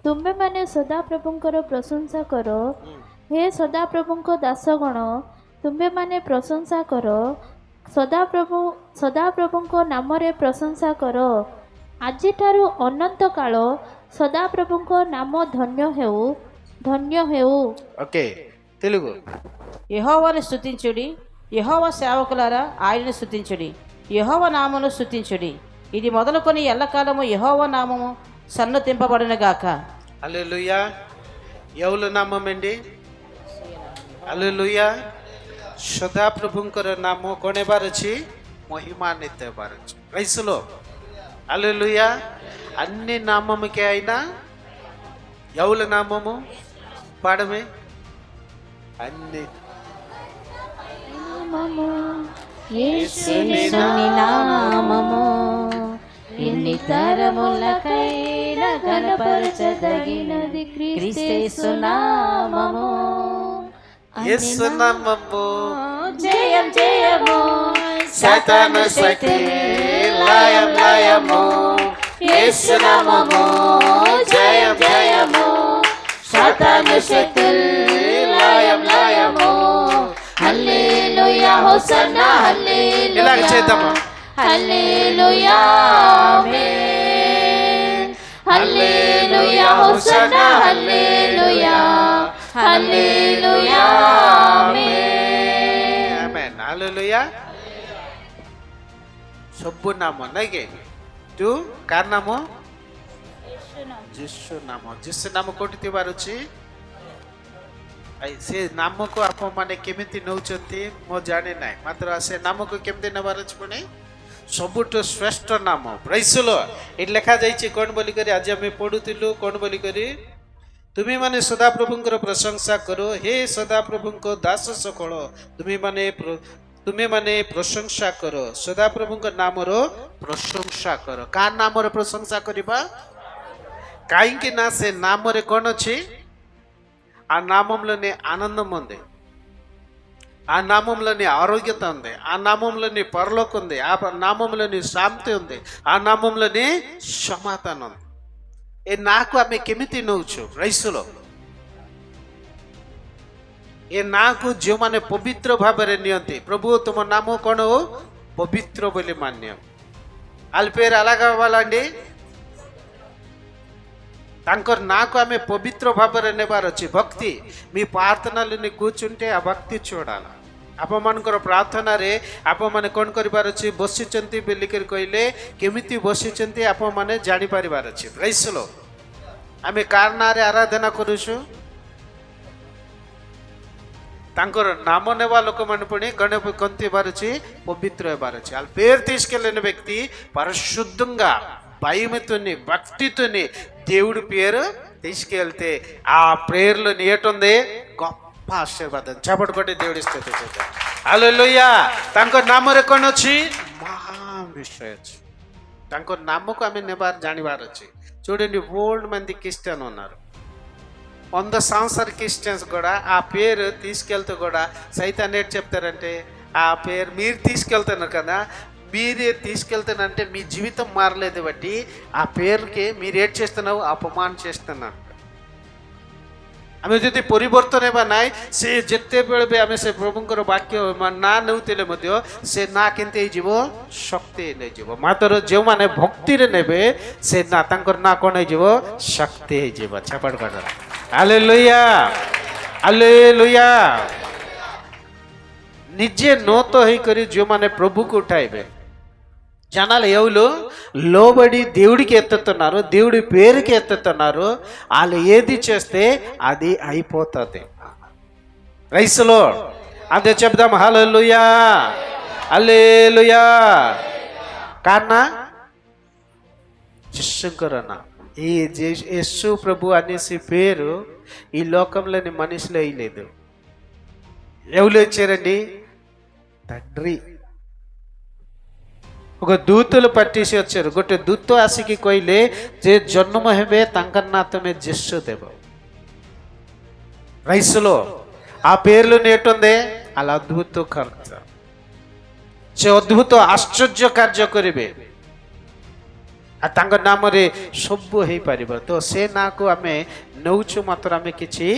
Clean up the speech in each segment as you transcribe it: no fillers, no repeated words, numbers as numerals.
ତୁମେ ମାନେ ସଦାପ୍ରଭୁଙ୍କର ପ୍ରଶଂସା କର। ହେ ସଦାପ୍ରଭୁଙ୍କ ଦାସଗଣ, ତୁମେ ମାନେ ପ୍ରଶଂସା କର। ସଦାପ୍ରଭୁଙ୍କ ନାମରେ ପ୍ରଶଂସା କର। ଆଜିଠାରୁ ଅନନ୍ତ କାଳ ସଦାପ୍ରଭୁଙ୍କ ନାମ ଧନ୍ୟ ହେଉ। ఓకే, తెలుగు. యెహోవాను స్తుతించుడి, యెహోవా సేవకులారా ఆయనను స్తుతించుడి, యెహోవా నామమును స్తుతించుడి. ఇది మొదలుకొని ఎల్లకాలము యెహోవా నామము సన్నతింపబడునుగాక. హల్లెలూయా. ఎవరు నామం అండి? హల్లెలూయా. ସଦାପ୍ରଭୁଙ୍କର ନାମ କ'ଣ ହେବାର ଅଛି? ମହିମାନ୍ୱିତ ହେବାର ଅଛି. ପ୍రైజ్ ది లార్డ్. హల్లెలూయా. అన్ని నామముకే అయినా ఎవల నామము పాడమే అన్ని యేసుని యేసుని నామము ఎన్ని తరములకైనా ఘనపరచదగినది. క్రీస్తు నామము యేసు నామము జయం జయము, సాతాను శక్తి లయం లయము. యేసు నామము జయం జయము, సాతాను శక్తి లయం లయము. హల్లెలూయా హోసన్నా హల్లెలూయా. ఇలాగ చేద్దామా? హల్లెలూయా ఆమేన్. హల్లెలూయా హోసన్నా హల్లెలూయా. హల్లెలూయా ఆమేన్. ఆమేన్. హల్లెలూయా. ସବୁ ନାମ ନାଇଁ କି? ତୁ କାର ନାମ? ଯୀଶୁ ନାମ. ଯୀଶୁ ନାମ କୋଉଠି ଥିବାର ଅଛି? ସେ ନାମକୁ ଆପଣମାନେ କେମିତି ନେଉଛନ୍ତି ମୁଁ ଜାଣି ନାହିଁ, ମାତ୍ର ସେ ନାମକୁ କେମିତି ନେବାର ଅଛି? ପୁଣି ସବୁଠୁ ଶ୍ରେଷ୍ଠ ନାମ. ପ୍రైଜ୍ ଦି ଲର୍ଡ. ଏଠି ଲେଖାଯାଇଛି କ'ଣ ବୋଲିକରି ଆଜି ଆମେ ପଢ଼ୁଥିଲୁ, କ'ଣ ବୋଲିକରି? ତୁମେମାନେ ସଦାପ୍ରଭୁଙ୍କର ପ୍ରଶଂସା କର, ହେ ସଦାପ୍ରଭୁଙ୍କ ଦାସ ସକଳ, ତୁମେମାନେ ପ୍ରଶଂସା କର, ସଦାପ୍ରଭୁଙ୍କ ନାମର ପ୍ରଶଂସା କର. କାହା ନାମର ପ୍ରଶଂସା କରିବା? కాయింకి నా సే నామరే కొనొచ్చి ఆ నామంలోని ఆనందం ఉంది, ఆ నామంలోని ఆరోగ్యత ఉంది, ఆ నామంలోని పరలోకం ఉంది, ఆ నామంలోని శాంతి ఉంది, ఆ నామంలోని సమాధానం ఉంది. ଏ ନାଁକୁ ଆମେ କେମିତି ନେଉଛୁ? ପ୍ରାଇସ୍‌ର ଏ ନାଁକୁ ଯେଉଁମାନେ ପବିତ୍ର ଭାବରେ ନିଅନ୍ତି, ପ୍ରଭୁ ତୁମ ନାମ କ'ଣ? ପବିତ୍ର ବୋଲି ମାନ୍ୟ. ଆଲପେର ଆଲାଗା ବାଲାଣ୍ଡି ତାଙ୍କର ନାଁକୁ ଆମେ ପବିତ୍ର ଭାବରେ ନେବାର ଅଛି. ଭକ୍ତି మీ ప్రార్థనలోని కూర్చుంటే ఆ భక్తి చూడాలి. ଆପଣମାନଙ୍କର ପ୍ରାର୍ଥନାରେ ଆପଣମାନେ କ'ଣ କରିବାର ଅଛି? ବସିଛନ୍ତି ବୋଲିକରି କହିଲେ କେମିତି ବସିଛନ୍ତି ଆପଣମାନେ ଜାଣିପାରିବାର ଅଛି. ପ୍ରାଇଜ୍ ଦି ଲର୍ଡ. ଆମେ କାହାର ନାଁରେ ଆରାଧନା କରୁଛୁ? ତାଙ୍କର నామ ନେବା ଲୋକମାନେ ପୁଣି కనుక ହେବାର ଅଛି, పవిత్ర ହେବାର ଅଛି. వాళ్ళ పేరు తీసుకెళ్ళిన వ్యక్తి పరిశుద్ధంగా భయముతోని భక్తితోని దేవుడి పేరు తీసుకెళ్తే ఆ ప్రేయర్లో ఏటుంది? గొప్ప ఆశీర్వాదం. చప్పటి కొట్టి దేవుడి స్తుతి చేద్దాం. హల్లెలూయా. ତାଙ୍କ ନାମରେ କ'ଣ ଅଛି? ମହାନ ବିଷୟ ଅଛି. ତାଙ୍କ ନାମକୁ ଆମେ ନେବାର ଜାଣିବାର ଅଛି. చూడండి, ఓల్డ్ మంది క్రిస్టియన్ ఉన్నారు, 100 సంవత్సరాల క్రిస్టియన్స్ కూడా ఆ పేరు తీసుకెళ్తూ కూడా సైతాన్ ఏంటి చెప్తారంటే, ఆ పేరు మీరు తీసుకెళ్తున్నారు కదా, మీరే తీసుకెళ్తానంటే మీ జీవితం మారలేదు బట్టి ఆ పేరుకి మీరు ఏడ్ చేస్తున్నావు, అపమానం చేస్తున్నాను. ଆମେ ଯଦି ପରିବର୍ତ୍ତନ ହେବା ନାହିଁ, ସେ ଯେତେବେଳେ ବି ଆମେ ସେ ପ୍ରଭୁଙ୍କର ବାକ୍ୟ ନାଁ ନେଉଥିଲେ ମଧ୍ୟ ସେ ନାଁ କେମିତି ହେଇଯିବ? ଶକ୍ତି ନେଇଯିବ. ମାତ୍ର ଯେଉଁମାନେ ଭକ୍ତିରେ ନେବେ ସେ ନାଁ, ତାଙ୍କର ନାଁ କ'ଣ ହେଇଯିବ? ଶକ୍ତି ହେଇଯିବ. ଛାପଡ଼ କାଟ. ହାଲେଲୁୟା, ହାଲେଲୁୟା. ନିଜେ ନୋତ ହେଇକରି ଯେଉଁମାନେ ప్రభుకు ఉఠాయిବେ, జనాలు ఎవరు లోబడి దేవుడికి ఎత్తుతున్నారు, దేవుడి పేరుకి ఎత్తుతున్నారు, వాళ్ళు ఏది చేస్తే అది అయిపోతుంది. Praise the lord. అంతే చెప్దాం. హల్లెలూయా, హల్లెలూయా. కారణ శిష్యుకరణ ఈ యేసు ప్రభు అనేసి పేరు ఈ లోకంలోని మనుషులు వేయలేదు. ఎవరు వచ్చారండి? తండ్రి. ఒక ଦୂତలు పట్టేసి వచ్చారు. ଗୋଟେ ଦୂତ ଆସିକି କହିଲେ ଯେ ଜନ୍ମ ହେବେ ତାଙ୍କର ନାଁ ତମେ ଯୀଶୁ ଦେବ. Praise the lord. ఆ పేర్లు నేటుంది అలా అద్భుత కార్య, ସେ ଅଦ୍ଭୁତ ଆଶ୍ଚର୍ଯ୍ୟ କାର୍ଯ୍ୟ କରିବେ. ଆଉ ତାଙ୍କ ନାମରେ ସବୁ ହେଇପାରିବ। ତ ସେ ନାଁକୁ ଆମେ ନେଉଛୁ ମାତ୍ର ଆମେ କିଛି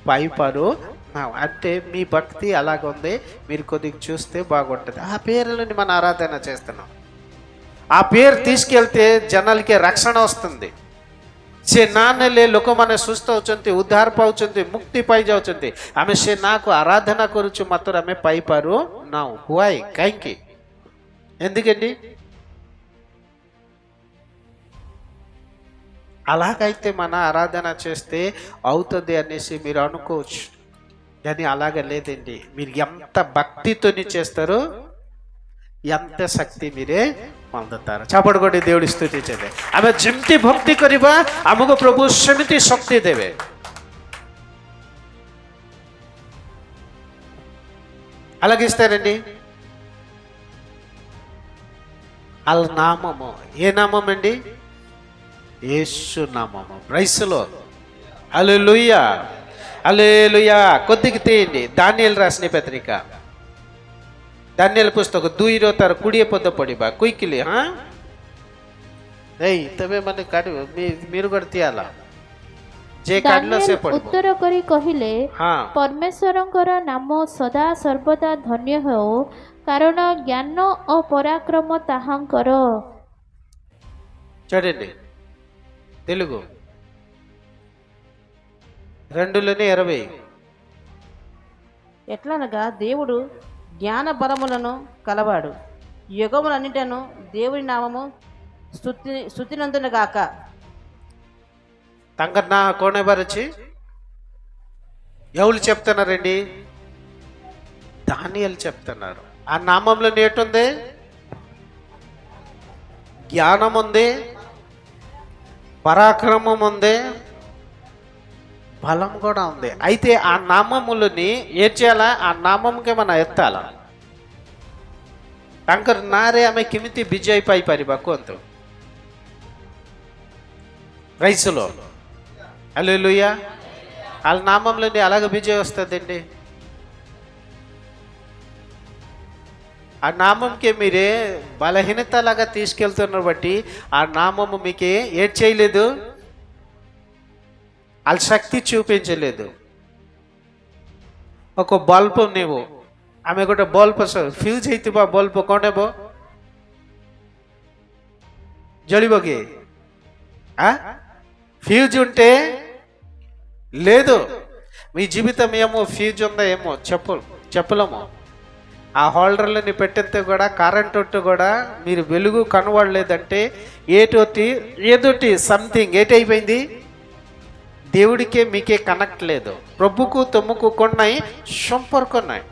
ପାଇପାରୁ నావు అంటే మీ భక్తి అలాగుంది, మీరు కొద్దిగా చూస్తే బాగుంటుంది. ఆ పేర్లని మనం ఆరాధన చేస్తున్నాం. ఆ పేరు తీసుకెళ్తే జనాలకి రక్షణ వస్తుంది. ସେ ନାଁ ନେଲେ ଲୋକମାନେ ସୁସ୍ଥ ହେଉଛନ୍ତି, ଉଦ୍ଧାର ପାଉଛନ୍ତି, ମୁକ୍ତି ପାଇଯାଉଛନ୍ତି. ଆମେ ସେ ନାଁକୁ ଆରାଧନା କରୁଛୁ ମାତ୍ର ଆମେ ପାଇପାରୁ ନାଉ. ହୁଆଇ କାହିଁକି? ఎందుకండి? అలాగైతే మన ఆరాధన చేస్తే అవుతుంది అనేసి మీరు అనుకోవచ్చు, కానీ అలాగ లేదండి. మీరు ఎంత భక్తితోని చేస్తారో ఎంత ଶକ୍ତି మీరే పొందుతారు. ଚାପଡ଼ ଗୋଟେ ଦେଉଡ଼ି ସ୍ତୁତି చేద్దాం. ଆମେ ଯେମିତି ଭକ୍ତି କରିବା ଆମକୁ ପ୍ରଭୁ ସେମିତି ଶକ୍ତି ଦେବେ. అలాగే ఇస్తారండి. వాళ్ళ నామము ఏ నామం అండి? యేసు నామము. Praise Lord. హల్లెలూయా, హల్లెలూయా. కొద్దిగా తీయండి. దానియేలు రాసిన పత్రిక, दानियल पुस्तक 2:20 कुड़िए पद पढ़ा क्विकली. हाँ नहीं तबे माने काढ మీరు కూడా తీయాలా. जे काढलो से पढ़. उत्तर करी कहिले, हाँ परमेश्वरंकर नाम सदा सर्वदा धन्य हो, कारण ज्ञान और पराक्रम ताहांकर. చూడండి తెలుగు 2:20. ఎట్లనగా దేవుడు జ్ఞాన బలములను కలవాడు, యుగములన్నిటను దేవుని నామము స్తుతినందునుగాక. తంగ నా కోనే బారచి ఎవరు చెప్తున్నారండి? దానియేలు చెప్తున్నారు. ఆ నామంలో ఏటుంది? జ్ఞానం ఉంది, పరాక్రమం ఉంది, బలం కూడా ఉంది. అయితే ఆ నామములని ఏం చేయాలా? ఆ నామంకి మనం ఎత్తాల. ତାଙ୍କର ନାଁରେ ଆମେ କେମିତି ବିଜୟ ପାଇପାରିବା କୁହନ୍ତୁ? Praise Lord. హల్లెలూయా. వాళ్ళ నామంలోని అలాగ విజయం వస్తుందండి. ఆ నామంకి మీరే బలహీనత లాగా తీసుకెళ్తున్నారు బట్టి ఆ నామము మీకు ఏం చేయలేదు, వాళ్ళ శక్తి చూపించలేదు. ఒక బల్బ్ నీవు ఆమె ଗୋଟେ ବଲ୍ବ ଫ୍ୟୁଜ୍ ହେଇଥିବା ବଲ୍ବ କ'ଣ ହେବ? ଜଳିବ କି? ఫ్యూజ్ ఉంటే లేదు. మీ జీవితం ఏమో ఫ్యూజ్ ఉందా ఏమో చెప్పలేము. ఆ హోల్డర్లని పెట్టితే కూడా కరెంట్ ఒట్టు కూడా మీరు వెలుగు కనబడలేదంటే ఏదోటి సంథింగ్ ఏటైపోయింది, దేవుడికే మీకే కనెక్ట్ లేదు. ప్రభుకు ତୁମକୁ କ'ଣ ନାହିଁ? ସମ୍ପର୍କ ନାହିଁ.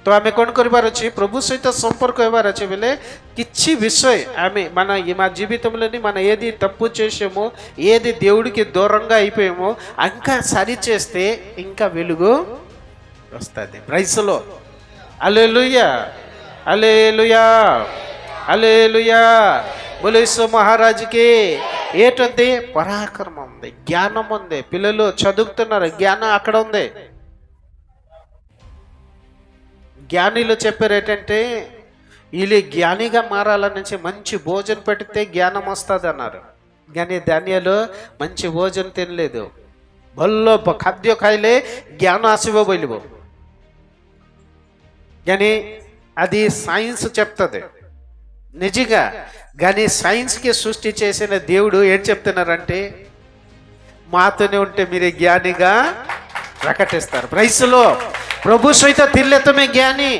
ତ ଆମେ କ'ଣ କରିବାର ଅଛି? ప్రభు ସହିତ సంపర్క ହେବାର ଅଛି ବୋଲେ କିଛି విషୟ ଆମେ మన మా జీవితంలోని మనం ఏది తప్పు చేసామో, ఏది దేవుడికి దూరంగా అయిపోయామో ఇంకా సరి చేస్తే ఇంకా వెలుగు వస్తుంది. Praise Lord. హల్లెలూయా, హల్లెలూయా, హల్లెలూయా. బోలో యేసు మహారాజుకి ఏటుంది? పరాక్రమం ఉంది, జ్ఞానం ఉంది. పిల్లలు చదువుతున్నారు, జ్ఞానం అక్కడ ఉంది. జ్ఞానిలో చెప్పారు ఏంటంటే వీళ్ళు జ్ఞానిగా మారాలనేసి మంచి భోజనం పెడితే జ్ఞానం వస్తుంది అన్నారు. కానీ దానియేలు మంచి భోజనం తినలేదు. ଭଲ ଖାଦ୍ୟ ଖାଇଲେ ଜ୍ଞାନ ଆସିବ ବୋଲିବ. కానీ అది సైన్స్ చెప్తుంది నిజంగా. కానీ సైన్స్కి సృష్టి చేసిన దేవుడు ఏం చెప్తున్నారంటే మాతోనే ఉంటే మీరే జ్ఞానిగా ప్రకటిస్తారు. Praise lord. ప్రభు సహిత తిల్లే తమే జ్ఞాని.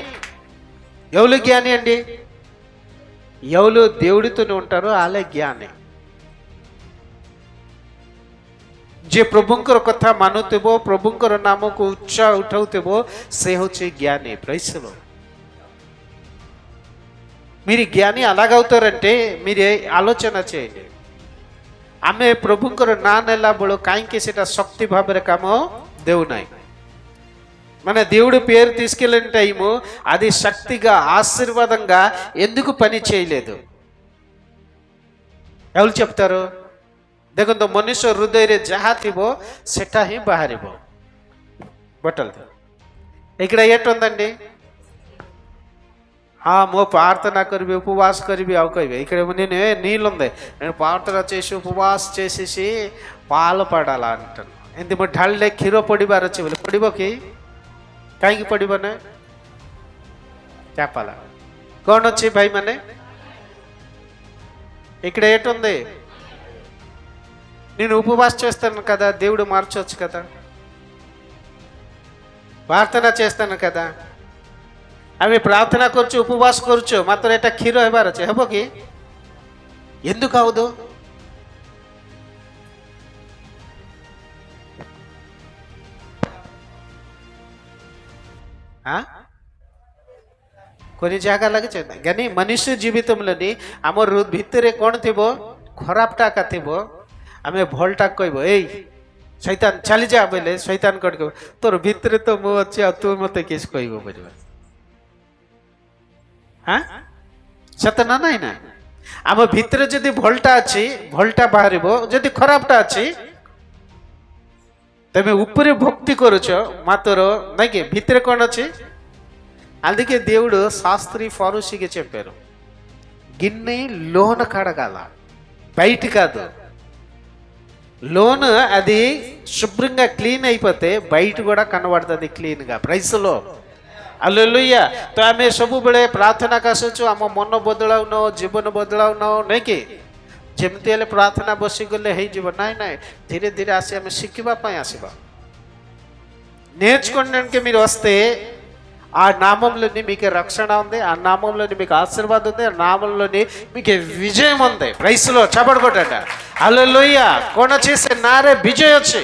ఎవరు జ్ఞాని అండి? ఎవరు దేవుడితోనే ఉంటారో వాళ్ళే జ్ఞాని. ଯେ ପ୍ରଭୁଙ୍କର କଥା ମାନୁଥିବ, ପ୍ରଭୁଙ୍କର ନାମକୁ ଉଚ୍ଚା ଉଠାଉଥିବ, ସେ ହେଉଛି జ్ఞాని. Praise lord. మీరు జ్ఞాని అలాగవుతారంటే మీరు ఆలోచన చేయండి. ଆମେ ପ୍ରଭୁଙ୍କର ନାଁ ନେଲା ବେଳୁ କାହିଁକି ସେଟା ଶକ୍ତି ଭାବରେ କାମ ଦେଉନାହିଁ? మన దేవుడి పేరు తీసుకెళ్ళిన టైము అది శక్తిగా ఆశీర్వాదంగా ఎందుకు పని చేయలేదు? ఎవరు చెప్తారు? ଦେଖନ୍ତୁ ମନୁଷ୍ୟ ହୃଦୟରେ ଯାହା ଥିବ ସେଟା ହିଁ ବାହାରିବ. బట్టలు ఇక్కడ ఏటుందండి? ମୁଁ ప్రార్థన କରିବି ఉపవాସ କରିବି ଆଉ କହିବେ ఇక్కడ నేను నీళ్ళుంది నేను ప్రార్థన చేసి ఉపవాସ చేసేసి పాలు పడాలా అంటాను ଏମିତି ମୋ ଢାଳିଲେ କ୍ଷୀର ପଡ଼ିବାର ଅଛି ବୋଲି ପଡ଼ିବ କି କାହିଁକି ପଡ଼ିବନି చెప్పాలా କ'ଣ ଅଛି ଭାଇମାନେ ఇక్కడ ఏటుంది నేను ఉపవాస చేస్తాను కదా దేవుడు మార్చవచ్చు కదా ప్రార్థన చేస్తాను కదా আমি প্রার্থনা করছি উপবাস করছো মাত্র এটা ক্ষীর হবার আছে হব কি ఎందుకు అవదు కొన్ని ଜାଗାଲାଗି కానీ మనిషి జీవితంలోని ଆମର ଭିତରେ କ'ଣ ଥିବ ଖରାପଟା ଏକା ଥିବ ଆମେ ଭଲଟା କହିବ ଏଇ ଶୈତାନ ଚାଲିଯା ବୋଇଲେ ଶୈତାନ କ'ଣ କହିବ ତୋର ଭିତରେ ତ ମୁଁ ଅଛି ଆଉ ତୁ ମୋତେ କିଛି କହିବ ବୁଝିବା ସତ ନା ନାଇଁ ନା ଆମ ଭିତରେ ଯଦି ଭଲଟା ଅଛି ଭଲଟା ବାହାରିବ ଯଦି ଖରାପଟା ଅଛି ତମେ ଉପରେ ଭକ୍ତି କରୁଛ ମାତ୍ର ନାଇଁ କି ଭିତରେ କ'ଣ ଅଛି అందుకే దేవుడు శాస్త్రి ఫారూసీకి చెప్పారు గిన్నె లోన కడగాల బయట కాదు లోన అది శుభ్రంగా క్లీన్ అయిపోతే బయట కూడా కనబడుతుంది క్లీన్గా ప్రైస్లో హల్లెలూయా ତ ଆମେ ସବୁବେଳେ ପ୍ରାର୍ଥନାକୁ ଆସୁଛୁ ଆମ ମନ ବଦଳାଉନ ଜୀବନ ବଦଳାଉନ ନାଇଁ କି ଯେମିତି ହେଲେ ପ୍ରାର୍ଥନା ବସିଗଲେ ହେଇଯିବ ନାଇଁ ନାଇଁ ଧୀରେ ଧୀରେ ଆସି ଆମେ ଶିଖିବା ପାଇଁ ଆସିବା నేర్చుకోవడానికి మీరు వస్తే ఆ నామంలోని మీకు రక్షణ ఉంది ఆ నామంలోని మీకు ఆశీర్వాదం ఉంది ఆ నామంలోని మీకు విజయం ఉంది ప్రైస్లో చపడగొట్టండి హల్లెలూయా కోణ చేసే నారే విజయం వచ్చి